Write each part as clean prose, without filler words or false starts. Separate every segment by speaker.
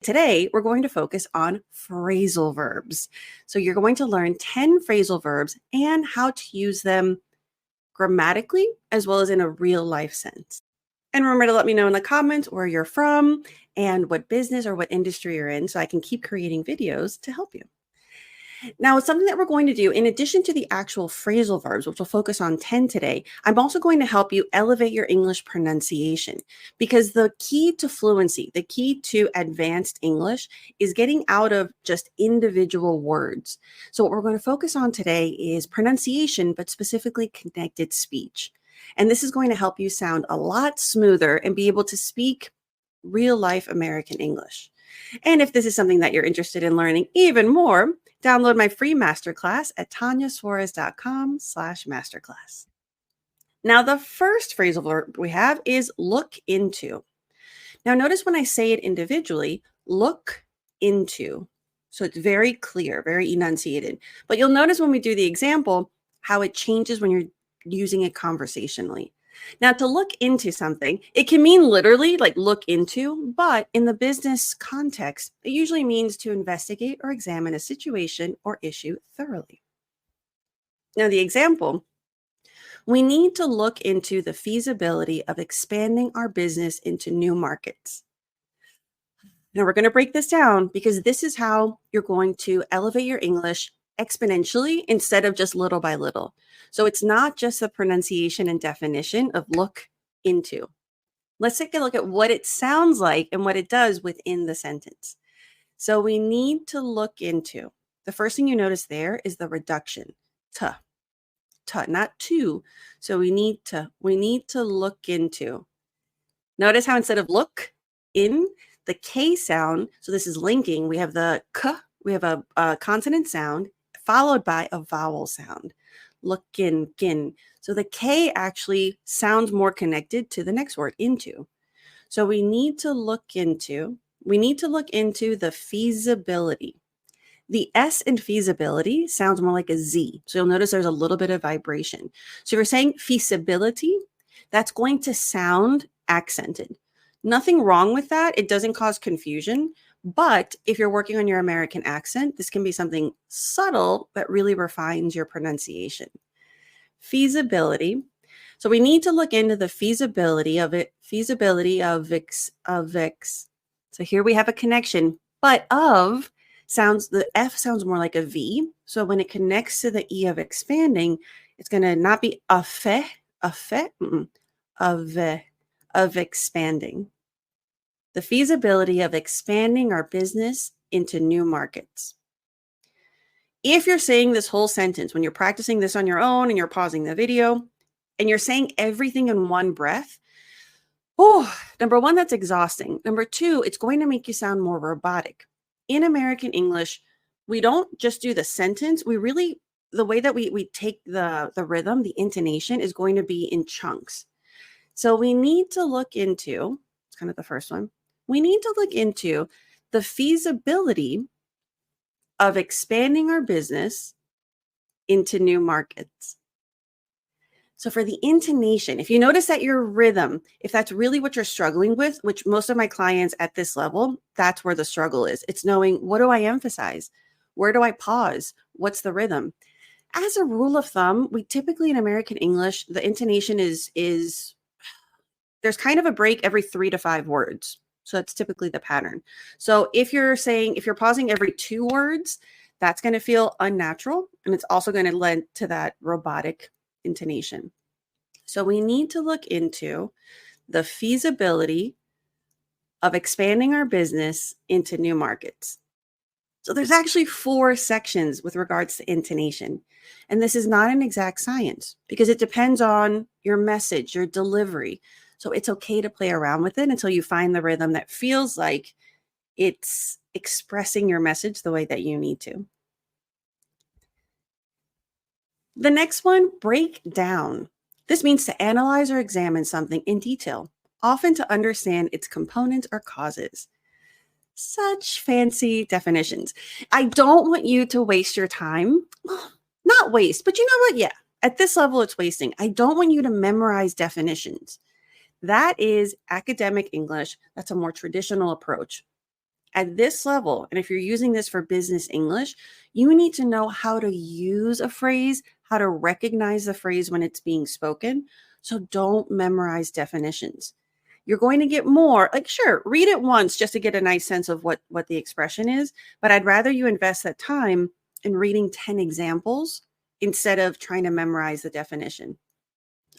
Speaker 1: Today, we're going to focus on phrasal verbs. So you're going to learn 10 phrasal verbs and how to use them grammatically as well as in a real life sense. And remember to let me know in the comments where you're from and what business or what industry you're in so I can keep creating videos to help you. Now, something that we're going to do, in addition to the actual phrasal verbs, which we'll focus on 10 today, I'm also going to help you elevate your English pronunciation because the key to fluency, the key to advanced English is getting out of just individual words. So what we're going to focus on today is pronunciation, but specifically connected speech. And this is going to help you sound a lot smoother and be able to speak real life American English. And if this is something that you're interested in learning even more, download my free masterclass at tanyasuarez.com/masterclass. Now, the first phrasal verb we have is look into. Now, notice when I say it individually, look into. So it's very clear, very enunciated. But you'll notice when we do the example, how it changes when you're using it conversationally. Now, to look into something, it can mean literally like look into, but in the business context, it usually means to investigate or examine a situation or issue thoroughly. Now, the example, we need to look into the feasibility of expanding our business into new markets. Now, we're going to break this down because this is how you're going to elevate your English exponentially instead of just little by little. So it's not just the pronunciation and definition of look into. Let's take a look at what it sounds like and what it does within the sentence. So we need to look into. The first thing you notice there is the reduction. To, not to. So we need to look into. Notice how instead of look in, the K sound, so this is linking, we have the K, we have a consonant sound followed by a vowel sound. Lookin, gin. So the K actually sounds more connected to the next word, into. So we need to look into the feasibility. The S in feasibility sounds more like a Z. So you'll notice there's a little bit of vibration. So if you're saying feasibility, that's going to sound accented. Nothing wrong with that. It doesn't cause confusion. But if you're working on your American accent, this can be something subtle that really refines your pronunciation. Feasibility. So we need to look into the feasibility of it. So here we have a connection, but of sounds, the F sounds more like a V. So when it connects to the E of expanding, it's going to not be of expanding. The feasibility of expanding our business into new markets. If you're saying this whole sentence, when you're practicing this on your own and you're pausing the video and you're saying everything in one breath, number one, that's exhausting. Number two, it's going to make you sound more robotic. In American English, we don't just do the sentence. We really, the way that we take the rhythm, the intonation is going to be in chunks. So we need to look into, it's kind of the first one, we need to look into the feasibility of expanding our business into new markets. So for the intonation, if you notice that your rhythm, if that's really what you're struggling with, which most of my clients at this level, that's where the struggle is. It's knowing, what do I emphasize? Where do I pause? What's the rhythm? As a rule of thumb, we typically in American English, the intonation is there's kind of a break every 3 to 5 words. So that's typically the pattern. So if you're pausing every 2 words, that's going to feel unnatural. And it's also going to lead to that robotic intonation. So we need to look into the feasibility of expanding our business into new markets. So there's actually 4 sections with regards to intonation. And this is not an exact science because it depends on your message, your delivery. So it's okay to play around with it until you find the rhythm that feels like it's expressing your message the way that you need to. The next one, break down. This means to analyze or examine something in detail, often to understand its components or causes. Such fancy definitions. I don't want you to waste your time. Not waste, but you know what? Yeah, at this level, it's wasting. I don't want you to memorize definitions. That is academic English. That's a more traditional approach. At this level, and if you're using this for business English, you need to know how to use a phrase, how to recognize the phrase when it's being spoken. So don't memorize definitions. You're going to get more, like, sure, read it once just to get a nice sense of what the expression is, but I'd rather you invest that time in reading 10 examples instead of trying to memorize the definition.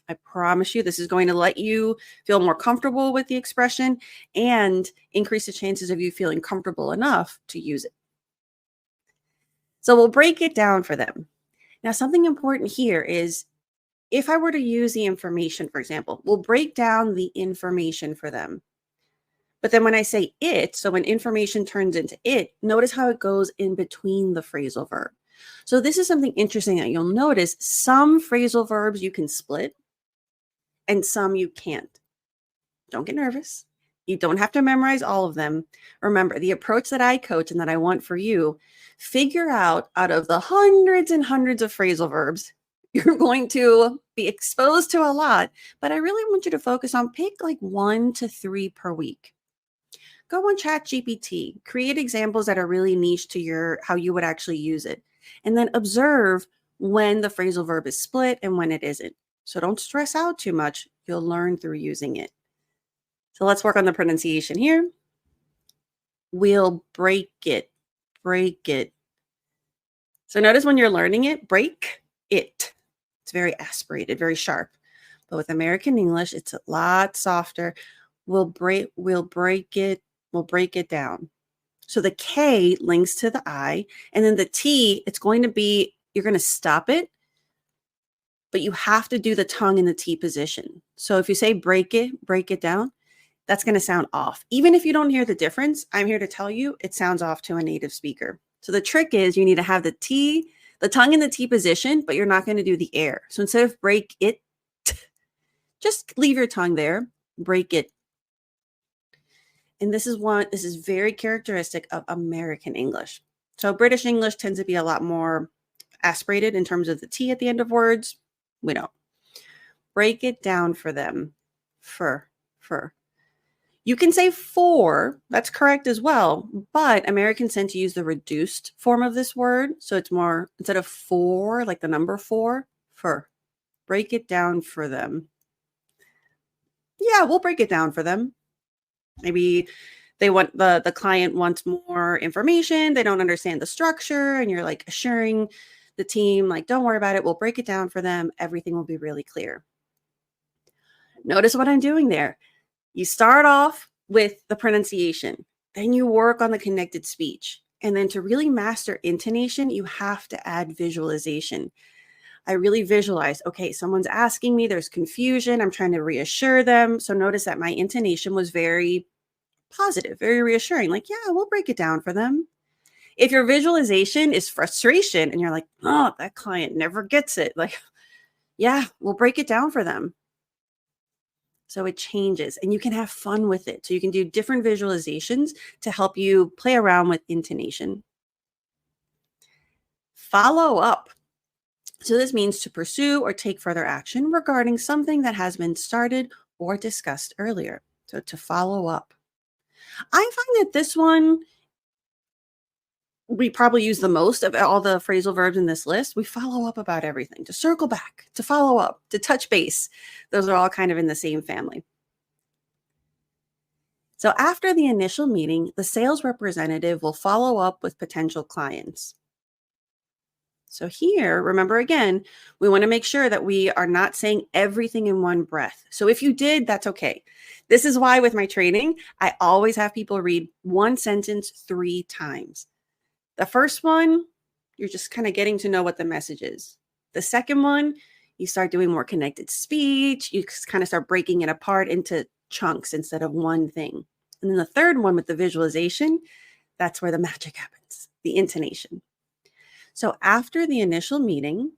Speaker 1: I promise you, this is going to let you feel more comfortable with the expression and increase the chances of you feeling comfortable enough to use it. So we'll break it down for them. Now, something important here is if I were to use the information, for example, we'll break down the information for them. But then when I say it, so when information turns into it, notice how it goes in between the phrasal verb. So this is something interesting that you'll notice. Some phrasal verbs you can split and some you can't. Don't get nervous. You don't have to memorize all of them. Remember, the approach that I coach and that I want for you, figure out of the hundreds and hundreds of phrasal verbs, you're going to be exposed to a lot, but I really want you to focus on pick like 1 to 3 per week. Go on ChatGPT, create examples that are really niche to how you would actually use it, and then observe when the phrasal verb is split and when it isn't. So don't stress out too much. You'll learn through using it. So let's work on the pronunciation here. We'll break it, break it. So notice when you're learning it, break it. It's very aspirated, very sharp. But with American English, it's a lot softer. We'll break it, we'll break it down. So the K links to the I, and then the T, it's going to be, you're going to stop it, but you have to do the tongue in the T position. So if you say break it down, that's going to sound off. Even if you don't hear the difference, I'm here to tell you it sounds off to a native speaker. So the trick is you need to have the tongue in the T position, but you're not going to do the air. So instead of break it, just leave your tongue there, break it. And this is very characteristic of American English. So British English tends to be a lot more aspirated in terms of the T at the end of words. We don't. Break it down for them. For. You can say for, that's correct as well, but Americans tend to use the reduced form of this word. So it's more, instead of for, like the number for. Break it down for them. Yeah, we'll break it down for them. Maybe they want the client wants more information. They don't understand the structure, and you're like assuring the team, like, don't worry about it. We'll break it down for them. Everything will be really clear. Notice what I'm doing there. You start off with the pronunciation, then you work on the connected speech. And then to really master intonation, you have to add visualization. I really visualize, okay, someone's asking me, there's confusion. I'm trying to reassure them. So notice that my intonation was very positive, very reassuring. Like, yeah, we'll break it down for them. If your visualization is frustration and you're like, oh, that client never gets it. Like, yeah, we'll break it down for them. So it changes and you can have fun with it. So you can do different visualizations to help you play around with intonation. Follow up. So this means to pursue or take further action regarding something that has been started or discussed earlier. So to follow up. I find that this one, we probably use the most of all the phrasal verbs in this list. We follow up about everything, to circle back, to follow up, to touch base. Those are all kind of in the same family. So after the initial meeting, the sales representative will follow up with potential clients. So here, remember again, we want to make sure that we are not saying everything in one breath. So if you did, that's okay. This is why with my training, I always have people read one sentence 3 times. The first one, you're just kind of getting to know what the message is. The second one, you start doing more connected speech. You kind of start breaking it apart into chunks instead of one thing. And then the third one with the visualization, that's where the magic happens, the intonation. So after the initial meeting,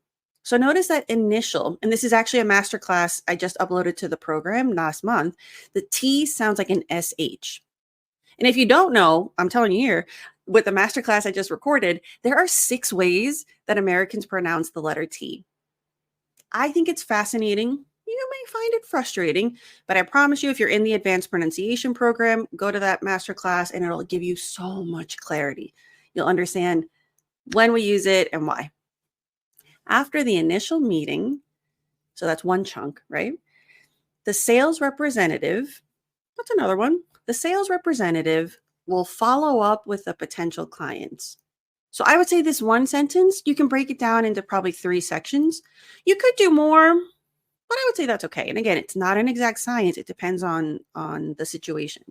Speaker 1: so notice that initial, and this is actually a masterclass I just uploaded to the program last month, the T sounds like an SH. And if you don't know, I'm telling you here, with the masterclass I just recorded, there are 6 ways that Americans pronounce the letter T. I think it's fascinating. you may find it frustrating, but I promise you, if you're in the advanced pronunciation program, go to that masterclass and it'll give you so much clarity. You'll understand when we use it and why. After the initial meeting, so that's one chunk, right? The sales representative, that's another one. The sales representative will follow up with the potential clients. So I would say this one sentence, you can break it down into probably 3 sections. You could do more, but I would say that's okay. And again, it's not an exact science. It depends on the situation.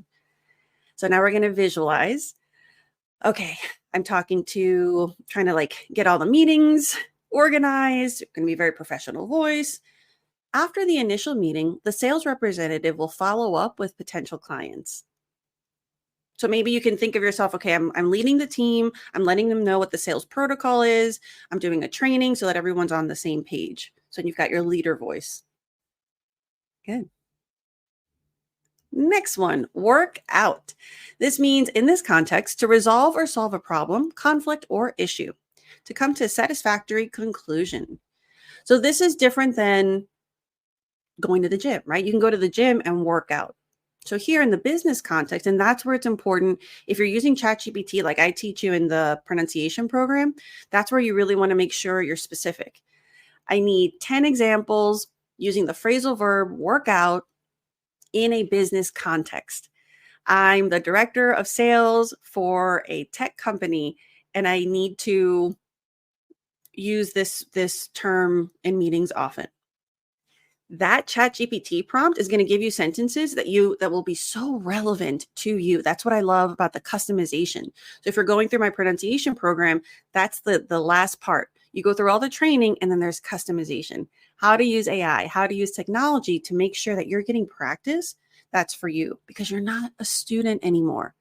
Speaker 1: So now we're going to visualize. Okay, I'm trying to like get all the meetings organized. It's going to be very professional voice. After the initial meeting, the sales representative will follow up with potential clients. So maybe you can think of yourself, okay, I'm leading the team. I'm letting them know what the sales protocol is. I'm doing a training so that everyone's on the same page. So you've got your leader voice. Good. Next one, work out. This means in this context to resolve or solve a problem, conflict, or issue, to come to a satisfactory conclusion. So this is different than going to the gym, right? You can go to the gym and work out. So here in the business context, and that's where it's important, if you're using ChatGPT, like I teach you in the pronunciation program, that's where you really want to make sure you're specific. I need 10 examples using the phrasal verb work out in a business context. I'm the director of sales for a tech company, and I need to use this term in meetings often. That ChatGPT prompt is going to give you sentences that will be so relevant to you. That's what I love about the customization. So if you're going through my pronunciation program, that's the last part. You go through all the training and then there's customization. How to use AI, how to use technology to make sure that you're getting practice that's for you, because you're not a student anymore.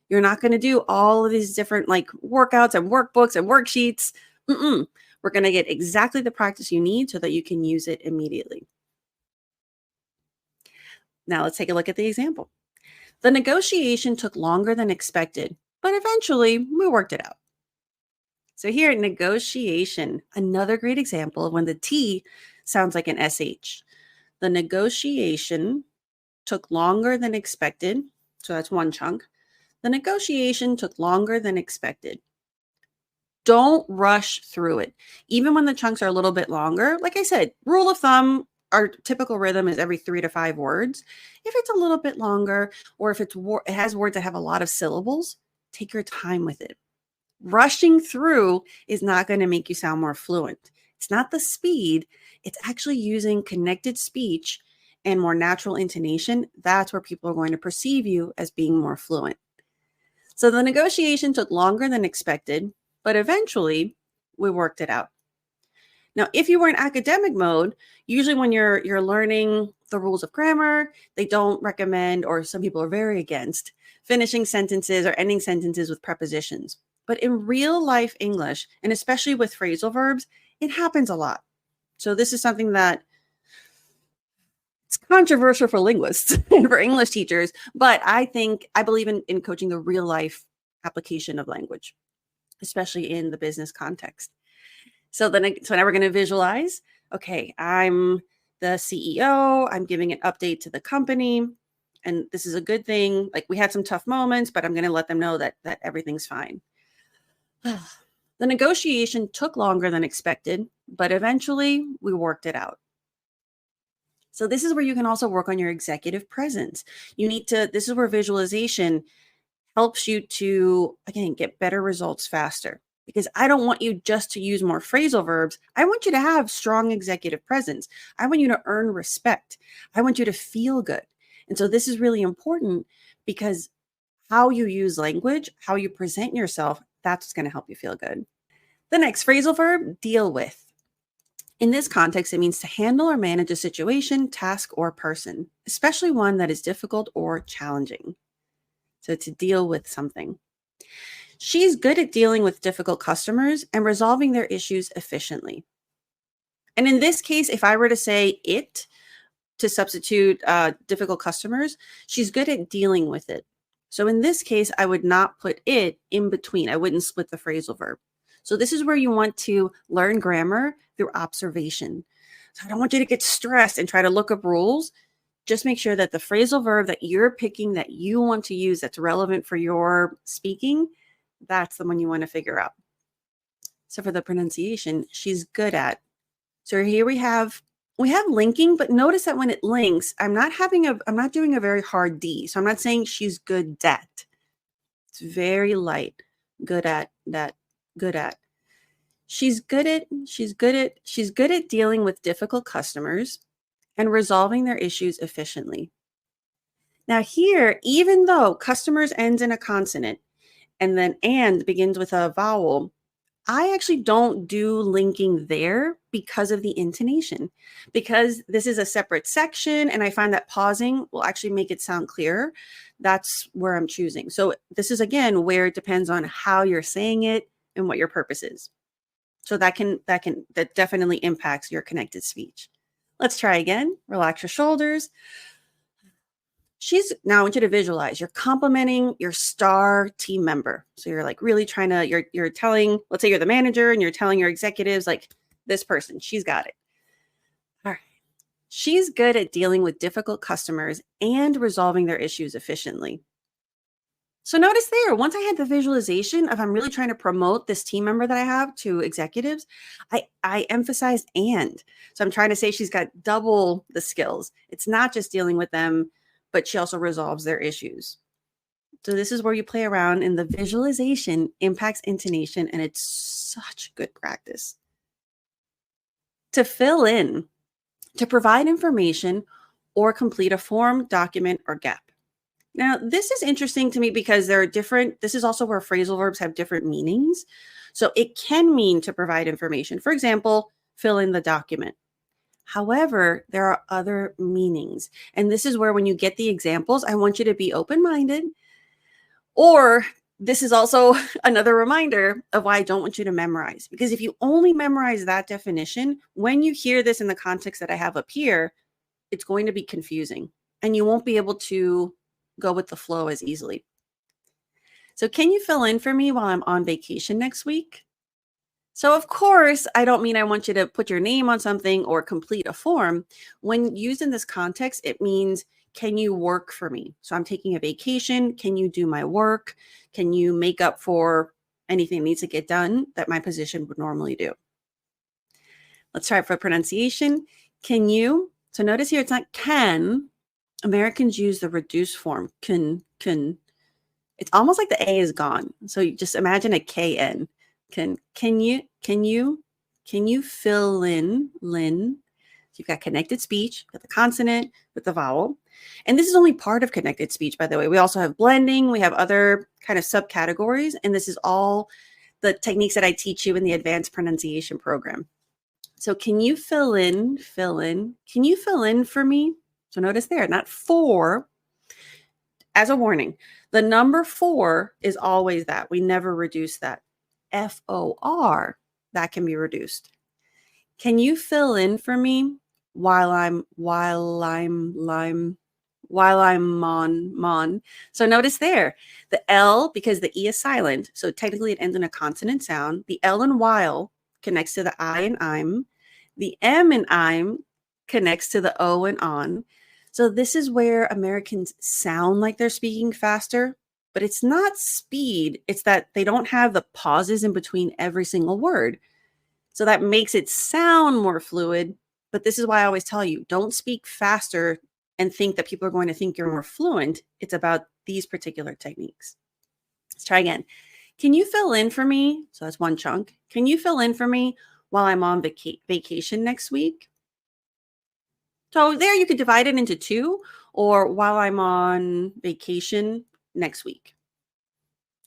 Speaker 1: You're not going to do all of these different like workouts and workbooks and worksheets. We're going to get exactly the practice you need so that you can use it immediately. Now let's take a look at the example. The negotiation took longer than expected, but eventually we worked it out. So here, negotiation, another great example of when the T sounds like an SH. The negotiation took longer than expected. So that's one chunk. The negotiation took longer than expected. Don't rush through it. Even when the chunks are a little bit longer, like I said, rule of thumb, our typical rhythm is every 3 to 5 words. If it's a little bit longer, or if it has words that have a lot of syllables, take your time with it. Rushing through is not going to make you sound more fluent. It's not the speed. It's actually using connected speech and more natural intonation. That's where people are going to perceive you as being more fluent. So the negotiation took longer than expected, but eventually we worked it out. Now, if you were in academic mode, usually when you're learning the rules of grammar, they don't recommend, or some people are very against, finishing sentences or ending sentences with prepositions. But in real life English, and especially with phrasal verbs, it happens a lot. So this is something that it's controversial for linguists and for English teachers, but I believe in coaching the real life application of language, especially in the business context. So now we're going to visualize, okay, I'm the CEO, I'm giving an update to the company, and this is a good thing. Like, we had some tough moments, but I'm going to let them know that everything's fine. The negotiation took longer than expected, but eventually we worked it out. So this is where you can also work on your executive presence. This is where visualization helps you to, again, get better results faster. Because I don't want you just to use more phrasal verbs. I want you to have strong executive presence. I want you to earn respect. I want you to feel good. And so this is really important, because how you use language, how you present yourself, that's what's going to help you feel good. The next phrasal verb, deal with. In this context, it means to handle or manage a situation, task, or person, especially one that is difficult or challenging. So to deal with something. She's good at dealing with difficult customers and resolving their issues efficiently. And in this case, if I were to say it to substitute difficult customers, she's good at dealing with it. So in this case, I would not put it in between. I wouldn't split the phrasal verb. So this is where you want to learn grammar through observation. So I don't want you to get stressed and try to look up rules. Just make sure that the phrasal verb that you're picking that you want to use that's relevant for your speaking, that's the one you want to figure out. So for the pronunciation, she's good at. So here we have linking, but notice that when it links, I'm not doing a very hard D. So I'm not saying she's good at. It's very light. Good at that, good at. She's good at dealing with difficult customers and resolving their issues efficiently. Now here, even though customers ends in a consonant and then and begins with a vowel, I actually don't do linking there because of the intonation, because this is a separate section and I find that pausing will actually make it sound clearer. That's where I'm choosing. So this is again where it depends on how you're saying it and what your purpose is. So that definitely impacts your connected speech. Let's try again. Relax your shoulders. Now I want you to visualize you're complimenting your star team member. So you're like really trying to, you're telling, let's say you're the manager and you're telling your executives like this person, she's got it. All right. She's good at dealing with difficult customers and resolving their issues efficiently. So notice there, once I had the visualization of I'm really trying to promote this team member that I have to executives, I emphasized and. So I'm trying to say she's got double the skills. It's not just dealing with them, but she also resolves their issues. So this is where you play around and the visualization impacts intonation, and it's such good practice. To fill in, to provide information or complete a form, document, or gap. Now, this is interesting to me because there are different, this is also where phrasal verbs have different meanings. So it can mean to provide information. For example, fill in the document. However, there are other meanings. And this is where when you get the examples, I want you to be open-minded. Or this is also another reminder of why I don't want you to memorize. Because if you only memorize that definition, when you hear this in the context that I have up here, it's going to be confusing. And you won't be able to go with the flow as easily. So can you fill in for me while I'm on vacation next week? So of course, I don't mean I want you to put your name on something or complete a form. When used in this context, it means, can you work for me? So I'm taking a vacation. Can you do my work? Can you make up for anything that needs to get done that my position would normally do? Let's try it for pronunciation. Can you? So notice here, it's not can. Americans use the reduced form, can. It's almost like the A is gone. So you just imagine a KN. Can you fill in, Lynn? So you've got connected speech, you've got the consonant with the vowel. And this is only part of connected speech, by the way. We also have blending, we have other kind of subcategories, and this is all the techniques that I teach you in the advanced pronunciation program. So can you fill in, can you fill in for me? So notice there, not for. As a warning, the number 4 is always that. We never reduce that. FOR, that can be reduced. Can you fill in for me while I'm on? So notice there, the L, because the E is silent, so technically it ends in a consonant sound. The L in while connects to the I in I'm. The M in I'm connects to the O in on. So this is where Americans sound like they're speaking faster, but it's not speed. It's that they don't have the pauses in between every single word. So that makes it sound more fluid. But this is why I always tell you, don't speak faster and think that people are going to think you're more fluent. It's about these particular techniques. Let's try again. Can you fill in for me? So that's one chunk. Can you fill in for me while I'm on vacation next week? So there you could divide it into 2, or while I'm on vacation next week.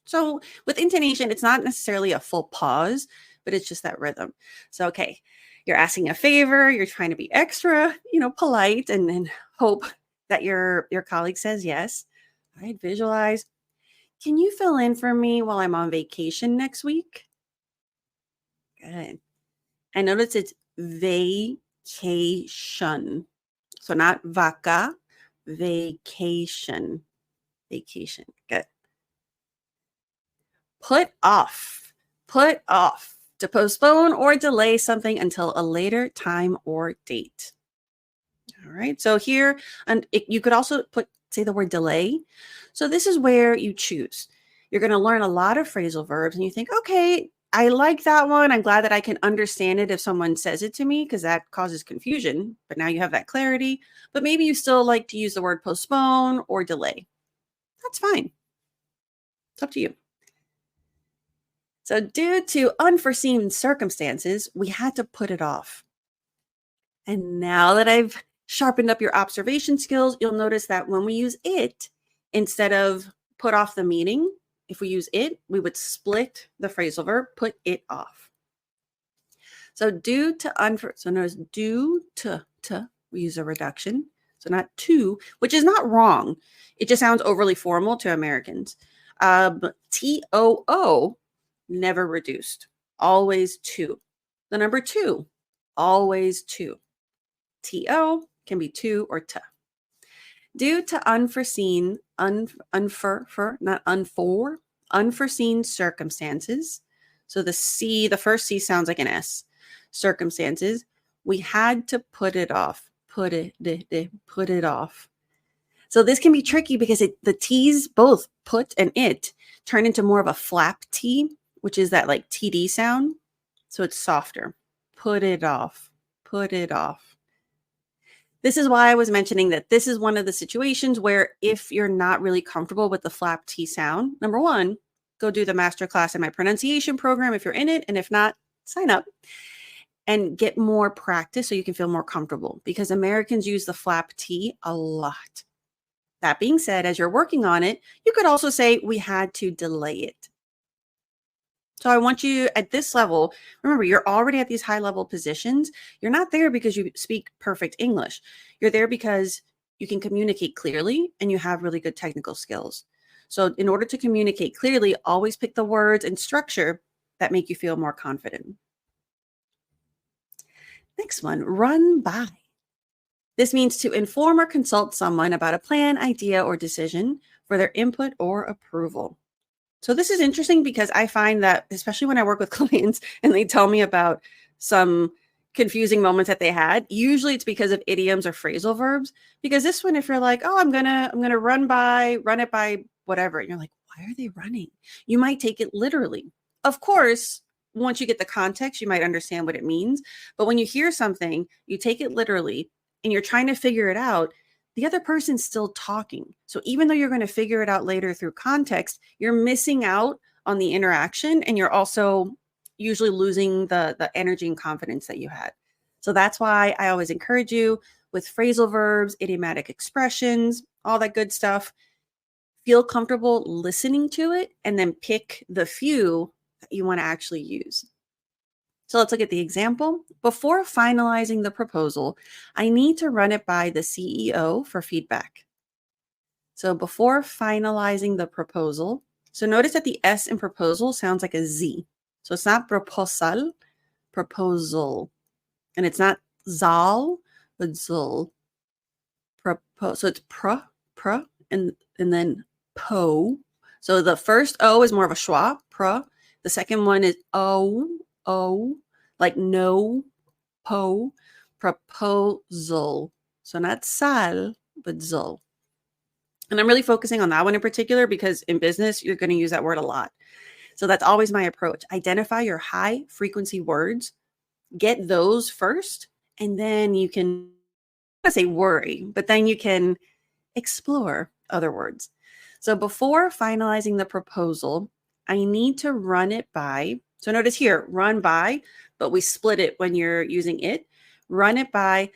Speaker 1: So with intonation, it's not necessarily a full pause, but it's just that rhythm. So, okay, you're asking a favor, you're trying to be extra, polite and hope that your colleague says yes. All right, visualize. Can you fill in for me while I'm on vacation next week? Good. And notice it's vacation. So not vaca, vacation. Vacation. Good. Put off. to postpone or delay something until a later time or date. All right. So here, and you could also say the word delay. So this is where you choose. You're going to learn a lot of phrasal verbs and you think, okay, I like that one. I'm glad that I can understand it if someone says it to me because that causes confusion. But now you have that clarity. But maybe you still like to use the word postpone or delay. That's fine. It's up to you. So due to unforeseen circumstances, we had to put it off. And now that I've sharpened up your observation skills, you'll notice that when we use it, instead of put off the meaning, if we use it, we would split the phrasal verb, put it off. So so notice due to, we use a reduction. So not to, which is not wrong. It just sounds overly formal to Americans. T-O-O, never reduced, always to. The number 2, always to. T-O can be to or to. Due to unforeseen, unforeseen circumstances. So the first C sounds like an S. Circumstances. We had to put it off. Put it off. So this can be tricky because the T's, both put and it, turn into more of a flap T, which is that like TD sound. So it's softer. Put it off. Put it off. This is why I was mentioning that this is one of the situations where if you're not really comfortable with the flap T sound, number 1, go do the masterclass in my pronunciation program if you're in it. And if not, sign up and get more practice so you can feel more comfortable because Americans use the flap T a lot. That being said, as you're working on it, you could also say we had to delay it. So I want you at this level, remember, you're already at these high level positions. You're not there because you speak perfect English. You're there because you can communicate clearly and you have really good technical skills. So in order to communicate clearly, always pick the words and structure that make you feel more confident. Next one, run by. This means to inform or consult someone about a plan, idea, or decision for their input or approval. So this is interesting because I find that, especially when I work with clients and they tell me about some confusing moments that they had, usually it's because of idioms or phrasal verbs. Because this one, if you're like, oh, I'm gonna run it by whatever, and you're like, why are they running? You might take it literally. Of course, once you get the context, you might understand what it means. But when you hear something, you take it literally and you're trying to figure it out, the other person's still talking. So even though you're going to figure it out later through context, you're missing out on the interaction and you're also usually losing the energy and confidence that you had. So that's why I always encourage you with phrasal verbs, idiomatic expressions, all that good stuff. Feel comfortable listening to it and then pick the few that you want to actually use. So let's look at the example. Before finalizing the proposal, I need to run it by the CEO for feedback. So before finalizing the proposal, so notice that the S in proposal sounds like a Z. So it's not proposal, proposal. And it's not zal, but zul. So it's and then po. So the first O is more of a schwa, pro. The second one is O, like no, po, proposal. So not sal, but zul. And I'm really focusing on that one in particular because in business, you're going to use that word a lot. So that's always my approach. Identify your high frequency words, get those first, and then you can, I say worry, but then you can explore other words. So before finalizing the proposal, I need to run it by, so notice here, run by, but we split it when you're using it. Run it by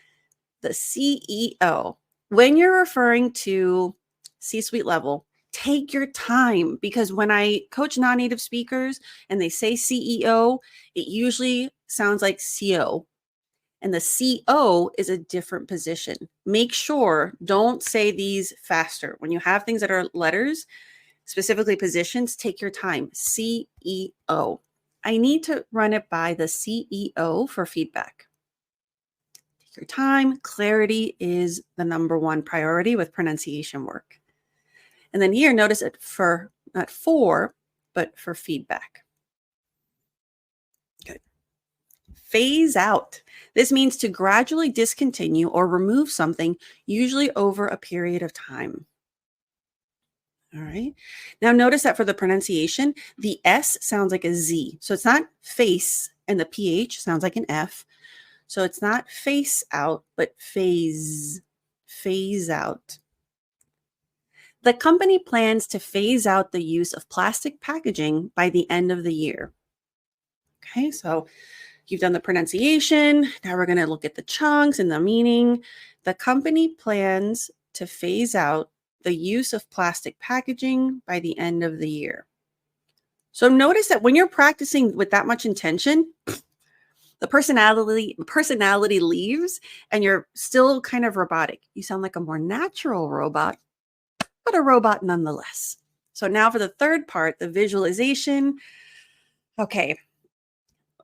Speaker 1: the CEO. When you're referring to C-suite level, take your time because when I coach non-native speakers and they say CEO, it usually sounds like CO. And the CO is a different position. Make sure, don't say these faster. When you have things that are letters, specifically positions, take your time. CEO. I need to run it by the CEO for feedback. Take your time. Clarity is the number one priority with pronunciation work. And then here, notice it for, not for, but for feedback. Good. Phase out. This means to gradually discontinue or remove something, usually over a period of time. All right. Now notice that for the pronunciation, the S sounds like a Z. So it's not face, and the PH sounds like an F. So it's not face out, but phase out. The company plans to phase out the use of plastic packaging by the end of the year. Okay, so you've done the pronunciation. Now we're going to look at the chunks and the meaning. The company plans to phase out the use of plastic packaging by the end of the year. So notice that when you're practicing with that much intention, the personality leaves and you're still kind of robotic. You sound like a more natural robot, but a robot nonetheless. So now for the third part, the visualization. Okay,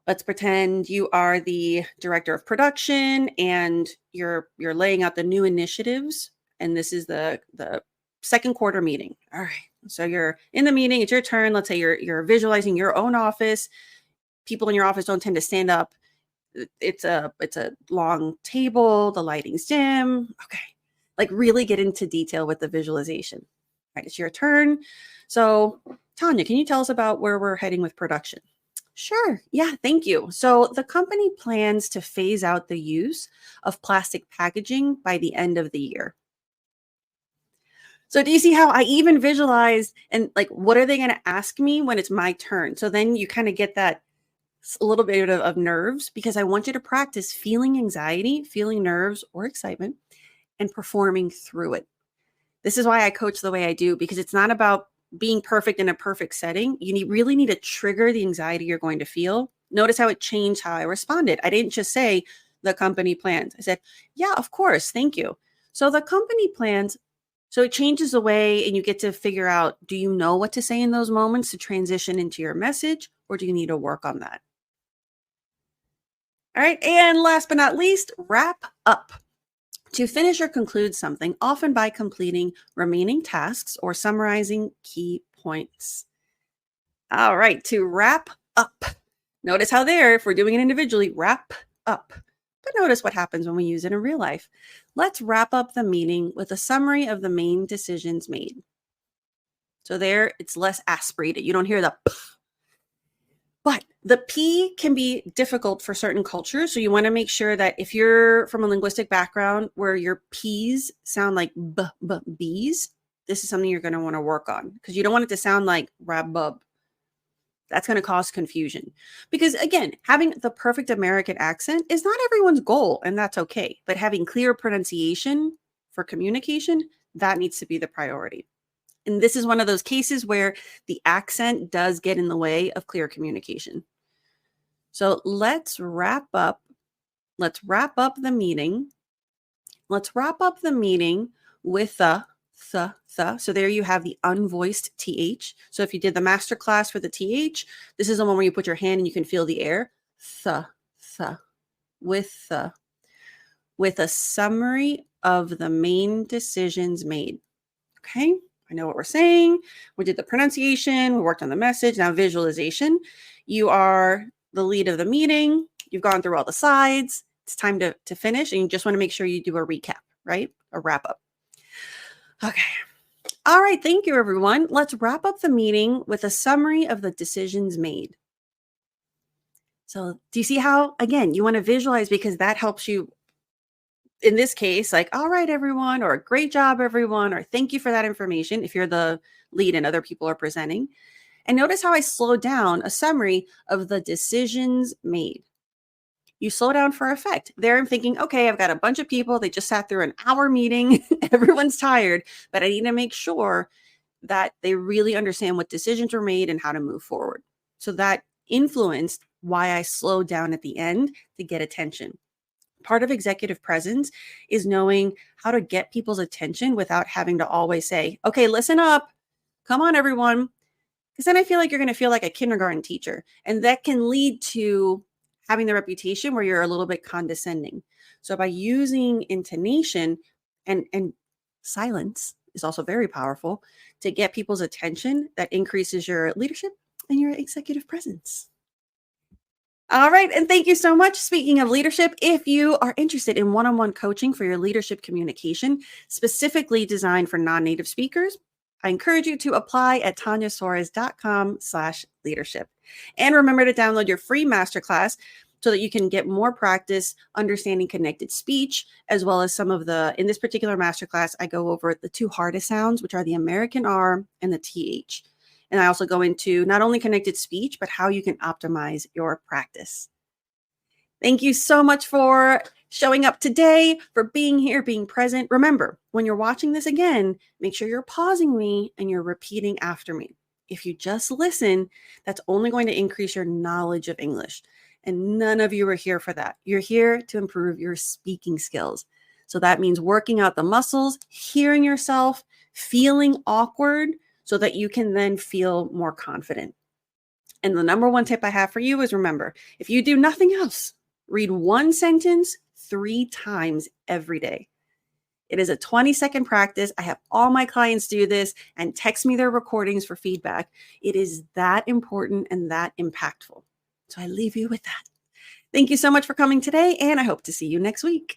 Speaker 1: let's pretend you are the director of production and you're laying out the new initiatives, and this is the second quarter meeting. All right. So you're in the meeting, it's your turn. Let's say you're visualizing your own office. People in your office don't tend to stand up. It's a long table, the lighting's dim. Okay. Like really get into detail with the visualization. All right, it's your turn. So, Tanya, can you tell us about where we're heading with production? Sure. Yeah, thank you. So the company plans to phase out the use of plastic packaging by the end of the year. So do you see how I even visualized and like, what are they going to ask me when it's my turn? So then you kind of get that a little bit of nerves, because I want you to practice feeling anxiety, feeling nerves or excitement, and performing through it. This is why I coach the way I do, because it's not about being perfect in a perfect setting. You really need to trigger the anxiety you're going to feel. Notice how it changed how I responded. I didn't just say the company plans. I said, yeah, of course. Thank you. So the company plans. So it changes the way, and you get to figure out, do you know what to say in those moments to transition into your message, or do you need to work on that? All right. And last but not least, wrap up. To finish or conclude something, often by completing remaining tasks or summarizing key points. All right, to wrap up. Notice how there, if we're doing it individually, wrap up. But notice what happens when we use it in real life. Let's wrap up the meeting with a summary of the main decisions made. So there, it's less aspirated. You don't hear the p. But the P can be difficult for certain cultures. So you want to make sure that if you're from a linguistic background where your P's sound like B's, this is something you're going to want to work on, because you don't want it to sound like rabub. That's going to cause confusion. Because again, having the perfect American accent is not everyone's goal, and that's okay. But having clear pronunciation for communication, that needs to be the priority. And this is one of those cases where the accent does get in the way of clear communication. So let's wrap up. Let's wrap up the meeting. Let's wrap up the meeting with the. So there you have the unvoiced TH. So if you did the master class for the TH, this is the one where you put your hand and you can feel the air. With a summary of the main decisions made. Okay. I know what we're saying. We did the pronunciation. We worked on the message. Now visualization. You are the lead of the meeting. You've gone through all the slides. It's time to finish. And you just want to make sure you do a recap, right? A wrap up. Okay. All right. Thank you, everyone. Let's wrap up the meeting with a summary of the decisions made. So do you see how, again, you want to visualize, because that helps you in this case, like, all right, everyone, or great job, everyone, or thank you for that information if you're the lead and other people are presenting. And notice how I slowed down a summary of the decisions made. You slow down for effect. There I'm thinking, okay, I've got a bunch of people. They just sat through an hour meeting. Everyone's tired, but I need to make sure that they really understand what decisions were made and how to move forward. So that influenced why I slowed down at the end to get attention. Part of executive presence is knowing how to get people's attention without having to always say, okay, listen up. Come on, everyone. Because then I feel like you're going to feel like a kindergarten teacher. And that can lead to having the reputation where you're a little bit condescending. So by using intonation and silence is also very powerful to get people's attention, that increases your leadership and your executive presence. All right. And thank you so much. Speaking of leadership, if you are interested in one on one coaching for your leadership communication, specifically designed for non native speakers, I encourage you to apply at tanyasuarez.com/leadership. And remember to download your free masterclass so that you can get more practice understanding connected speech, as well as some of in this particular masterclass, I go over the two hardest sounds, which are the American R and the TH. And I also go into not only connected speech, but how you can optimize your practice. Thank you so much for showing up today, for being here, being present. Remember, when you're watching this again, make sure you're pausing me and you're repeating after me. If you just listen, that's only going to increase your knowledge of English. And none of you are here for that. You're here to improve your speaking skills. So that means working out the muscles, hearing yourself, feeling awkward so that you can then feel more confident. And the number one tip I have for you is remember, if you do nothing else, read one sentence 3 times every day. It is a 20-second practice. I have all my clients do this and text me their recordings for feedback. It is that important and that impactful. So I leave you with that. Thank you so much for coming today, and I hope to see you next week.